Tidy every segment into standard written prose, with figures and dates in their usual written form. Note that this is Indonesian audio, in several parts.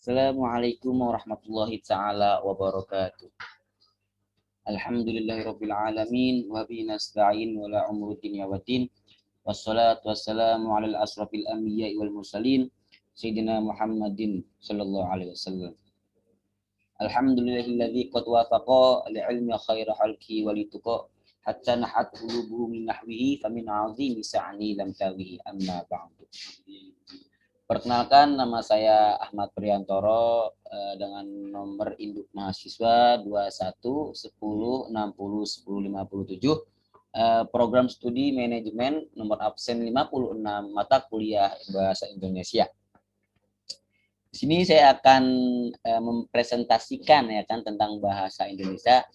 Assalamualaikum warahmatullahi taala wabarakatuh. Alhamdulillahirabbil alamin wa bihi nasta'in wa la umuri dunya waddin. Wassalatu wassalamu alal asrafil anbiya'i wal mursalin sayyidina Muhammadin sallallahu alaihi wasallam. Alhamdulillahilladzi qad wafaqa li'ilmi khaira halqi wa lituqa hatta nahat qulubuhum min nahwihi famin 'azimi sa'ni lam tawihi amma ba'du. Perkenalkan, nama saya Ahmad Priantoro dengan nomor induk mahasiswa 21 10 60 10 57, program studi manajemen, nomor absen 56, mata kuliah bahasa Indonesia. Di sini saya akan mempresentasikan ya kan tentang bahasa Indonesia,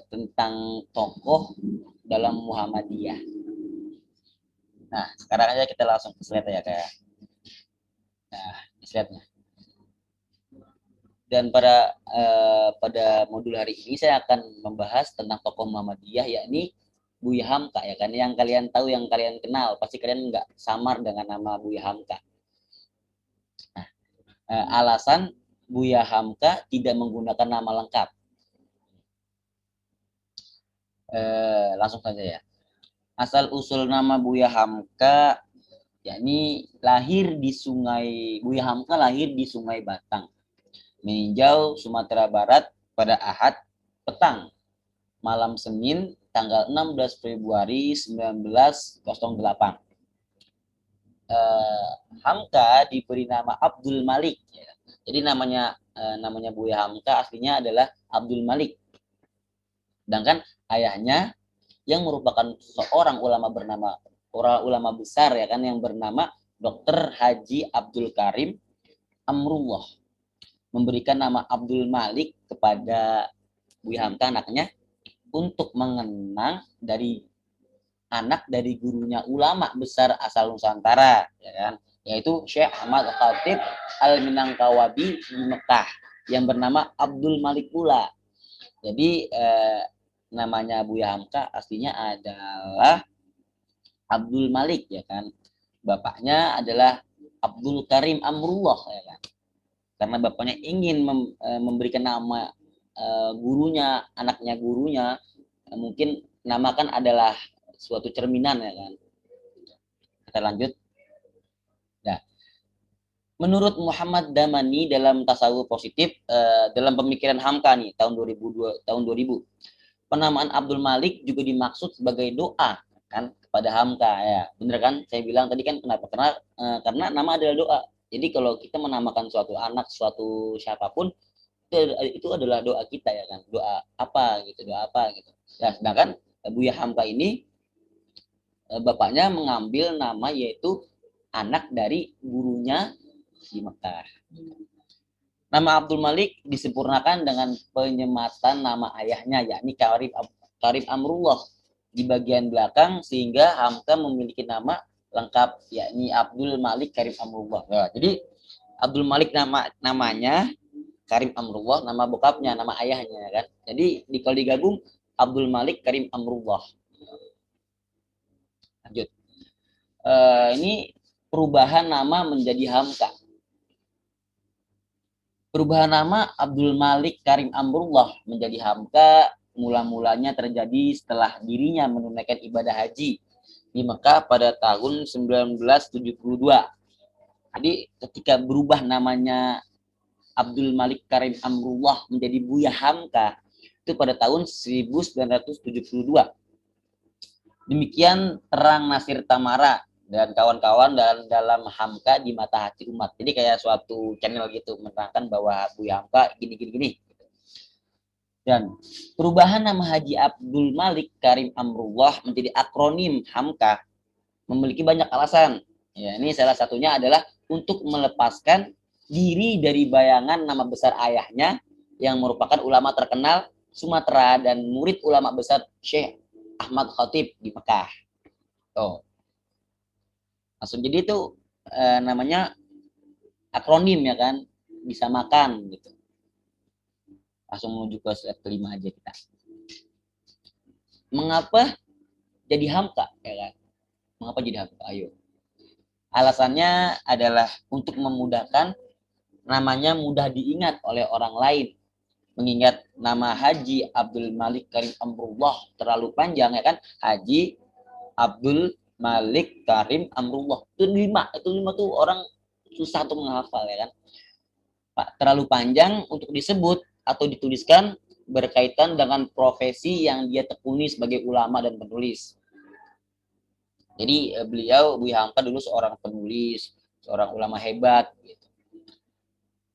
tentang tokoh dalam Muhammadiyah. Nah, sekarang aja kita langsung ke slide ya kayak. Nah, slide-nya. Dan pada modul hari ini saya akan membahas tentang tokoh Muhammadiyah, yakni Buya Hamka ya kan, yang kalian tahu, yang kalian kenal, pasti kalian nggak samar dengan nama Buya Hamka. Nah, alasan Buya Hamka tidak menggunakan nama lengkap. Langsung saja ya. Asal usul nama Buya Hamka, yakni Buya Hamka lahir di Sungai Batang, meninjau Sumatera Barat pada Ahad petang malam Senin tanggal 16 Februari 1908. Hamka diberi nama Abdul Malik. Jadi namanya Buya Hamka aslinya adalah Abdul Malik. Sedangkan ayahnya yang merupakan seorang ulama besar ya kan, yang bernama Dr. Haji Abdul Karim Amrullah, memberikan nama Abdul Malik kepada Buya Hamka anaknya untuk mengenang anak dari gurunya ulama besar asal Nusantara ya kan, yaitu Syekh Ahmad Khatib Al-Minangkawabi di Mekah yang bernama Abdul Malik pula. Jadi namanya Buya Hamka aslinya adalah Abdul Malik ya kan. Bapaknya adalah Abdul Karim Amrullah ya kan. Karena bapaknya ingin memberikan nama gurunya, anaknya gurunya, mungkin namakan adalah suatu cerminan ya kan. Kita lanjut. Nah, menurut Muhammad Damani dalam tasawuf positif, dalam pemikiran Hamka nih tahun 2000, penamaan Abdul Malik juga dimaksud sebagai doa kan kepada Hamka ya. Bener kan? Saya bilang tadi kan kenapa? Karena nama adalah doa. Jadi kalau kita menamakan suatu anak, suatu siapapun, itu adalah doa kita ya kan. Doa apa gitu, doa apa gitu. Ya, sedangkan Buya Hamka ini bapaknya mengambil nama yaitu anak dari gurunya di Mekah. Nama Abdul Malik disempurnakan dengan penyematan nama ayahnya, yakni Karim Amrullah di bagian belakang, sehingga Hamka memiliki nama lengkap yakni Abdul Malik Karim Amrullah. Nah, jadi Abdul Malik namanya, Karim Amrullah nama bokapnya, nama ayahnya kan. Jadi kalau digabung Abdul Malik Karim Amrullah. Lanjut. Ini perubahan nama menjadi Hamka. Perubahan nama Abdul Malik Karim Amrullah menjadi Hamka mula-mulanya terjadi setelah dirinya menunaikan ibadah haji di Mekah pada tahun 1972. Jadi ketika berubah namanya Abdul Malik Karim Amrullah menjadi Buya Hamka itu pada tahun 1972. Demikian terang Nasir Tamara dan kawan-kawan dalam Hamka di mata hati umat. Jadi kayak suatu channel gitu menerangkan bahwa Buya Hamka gini. Dan perubahan nama Haji Abdul Malik Karim Amrullah menjadi akronim Hamka memiliki banyak alasan. Ya, ini salah satunya adalah untuk melepaskan diri dari bayangan nama besar ayahnya yang merupakan ulama terkenal Sumatera dan murid ulama besar Syekh Ahmad Khatib di Mekah. Tuh. Langsung jadi itu namanya akronim ya kan, bisa makan gitu. Langsung menuju ke slide kelima aja kita. Mengapa jadi Hamka ya kan? Mengapa jadi Hamka? Ayo. Alasannya adalah untuk memudahkan namanya mudah diingat oleh orang lain. Mengingat nama Haji Abdul Malik Karim Amrullah terlalu panjang ya kan, Haji Abdul Malik Karim Amrullah itu lima tuh orang susah tuh menghafal ya kan Pak, terlalu panjang untuk disebut atau dituliskan, berkaitan dengan profesi yang dia tekuni sebagai ulama dan penulis. Jadi beliau Buya Hamka dulu seorang penulis, seorang ulama hebat gitu.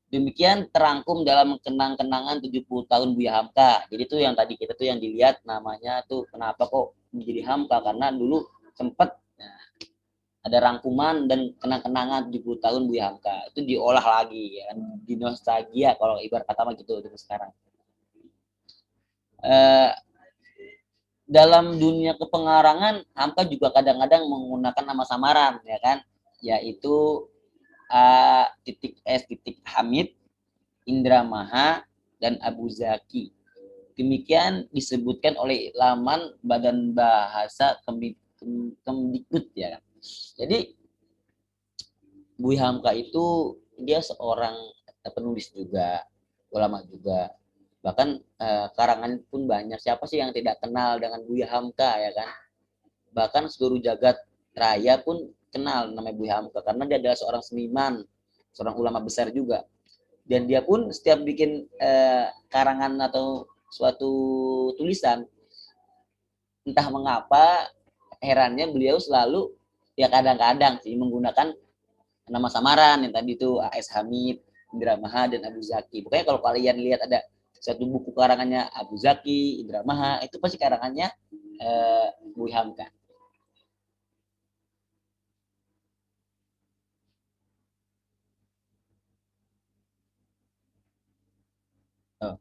Demikian terangkum dalam kenang-kenangan 70 tahun Buya Hamka. Jadi itu yang tadi kita tuh yang dilihat namanya tuh kenapa kok menjadi Hamka, karena dulu sempat ada rangkuman dan kenang-kenangan 70 tahun Buya Hamka. Itu diolah lagi ya, di nostalgia kalau ibarat kata mah gitu sekarang. Eh, dalam dunia kepengarangan Hamka juga kadang-kadang menggunakan nama samaran ya kan, yaitu Hamid, Indra Maha, dan Abu Zaki. Demikian disebutkan oleh laman Badan Bahasa Kemdikbud ya kan. Jadi Buya Hamka itu dia seorang penulis juga, ulama juga. Bahkan karangan pun banyak. Siapa sih yang tidak kenal dengan Buya Hamka ya kan? Bahkan seluruh jagat raya pun kenal namanya Buya Hamka karena dia adalah seorang seniman, seorang ulama besar juga. Dan dia pun setiap bikin karangan atau suatu tulisan, entah mengapa herannya beliau selalu ya kadang-kadang sih menggunakan nama samaran yang tadi itu A.S. Hamid, Indra Maha, dan Abu Zaki. Pokoknya kalau kalian lihat ada satu buku karangannya Abu Zaki, Indra Maha, itu pasti karangannya Buya Hamka. Oh.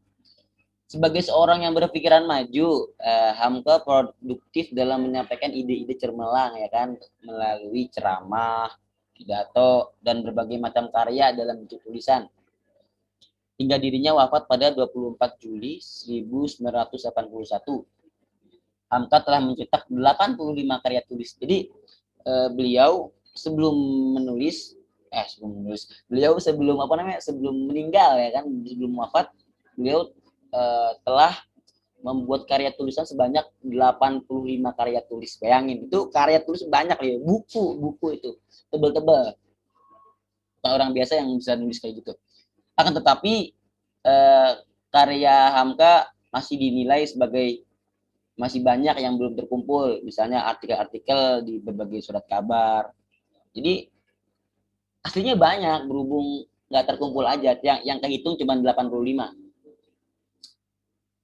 Sebagai seorang yang berpikiran maju, Hamka produktif dalam menyampaikan ide-ide cermelang ya kan, melalui ceramah, pidato, dan berbagai macam karya dalam bentuk tulisan. Hingga dirinya wafat pada 24 Juli 1981. Hamka telah mencetak 85 karya tulis. Jadi beliau sebelum menulis, beliau sebelum apa namanya, sebelum meninggal ya kan, sebelum wafat, beliau telah membuat karya tulisan sebanyak 85 karya tulis. Bayangin, itu karya tulis banyak ya, buku itu tebel-tebel. Bukan orang biasa yang bisa nulis kayak gitu. Akan tetapi eh, karya Hamka masih dinilai sebagai masih banyak yang belum terkumpul, misalnya artikel-artikel di berbagai surat kabar. Jadi aslinya banyak, berhubung nggak terkumpul aja, yang kehitung cuma 85.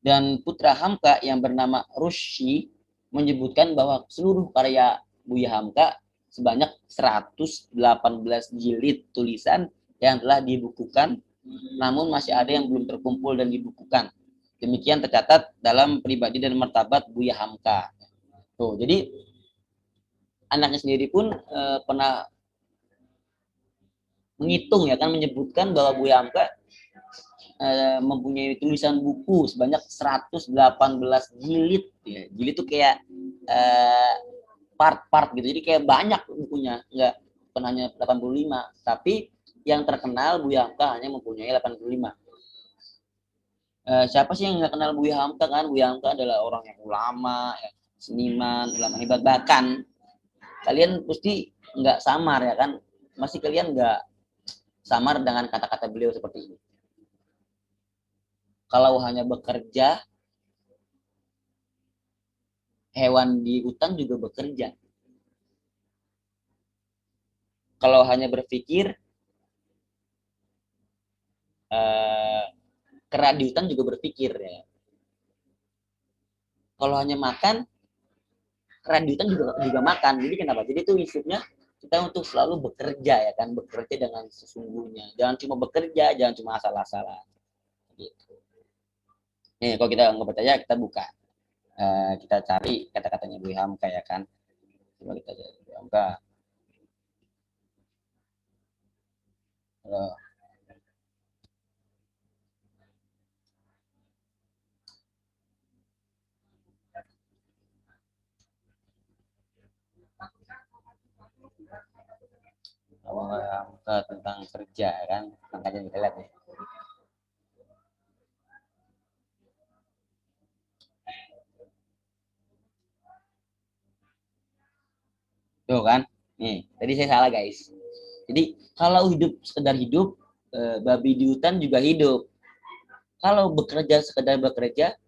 Dan putra Hamka yang bernama Rusyi menyebutkan bahwa seluruh karya Buya Hamka sebanyak 118 jilid tulisan yang telah dibukukan, namun masih ada yang belum terkumpul dan dibukukan. Demikian tercatat dalam Pribadi dan Martabat Buya Hamka. Tuh, jadi anaknya sendiri pun pernah menghitung ya kan, menyebutkan bahwa Buya Hamka mempunyai tulisan buku sebanyak 118 jilid ya. Jilid itu kayak part-part gitu, jadi kayak banyak bukunya, nggak bukan hanya 85, tapi yang terkenal Buya Hamka hanya mempunyai 85. Siapa sih yang nggak kenal Buya Hamka kan? Buya Hamka adalah orang yang ulama ya, seniman, ulama hebat. Bahkan kalian pasti nggak samar ya kan, masih kalian nggak samar dengan kata-kata beliau seperti ini. Kalau hanya bekerja, hewan di hutan juga bekerja. Kalau hanya berpikir, eh, kera di hutan juga berpikir ya. Kalau hanya makan, kera di hutan juga makan. Jadi kenapa? Jadi itu maksudnya kita untuk selalu bekerja ya kan, bekerja dengan sesungguhnya. Jangan cuma bekerja, jangan cuma asal-asalan. Gitu. Nih, kalau kita nggak percaya, kita buka. Kita cari kata-katanya Bu Hamka ya kan. Coba kita cari Bu Hamka. Uh, tentang kerja kan, makanya kita lihat ya. Tuh kan, nih tadi saya salah guys. Jadi kalau hidup sekedar hidup, babi di hutan juga hidup. Kalau bekerja sekedar bekerja,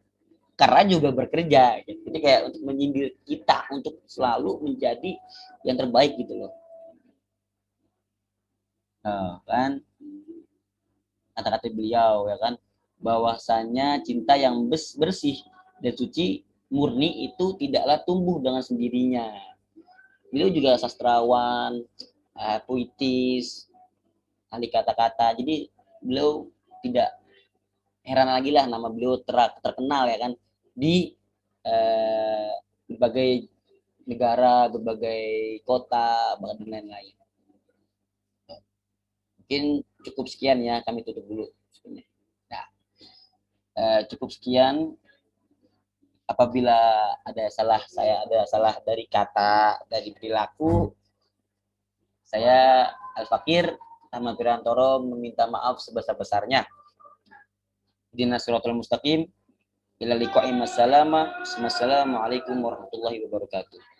karena juga bekerja. Gitu. Jadi kayak untuk menyindir kita untuk selalu menjadi yang terbaik gitu loh. Kan kata-kata beliau ya kan, bahwasanya cinta yang bersih dan suci murni itu tidaklah tumbuh dengan sendirinya. Beliau juga sastrawan, puitis, ahli kata-kata. Jadi beliau tidak heran lagi lah nama beliau terkenal ya kan di berbagai negara, berbagai kota, bahkan lain-lain. Mungkin cukup sekian ya, kami tutup dulu. Nah, cukup sekian. Apabila saya ada salah dari kata, dari perilaku, saya Al-Fakir Ahmad Pirantoro meminta maaf sebesar-besarnya. Dina suratul mustaqim. Ila liqa'im. Assalamualaikum warahmatullahi wabarakatuh.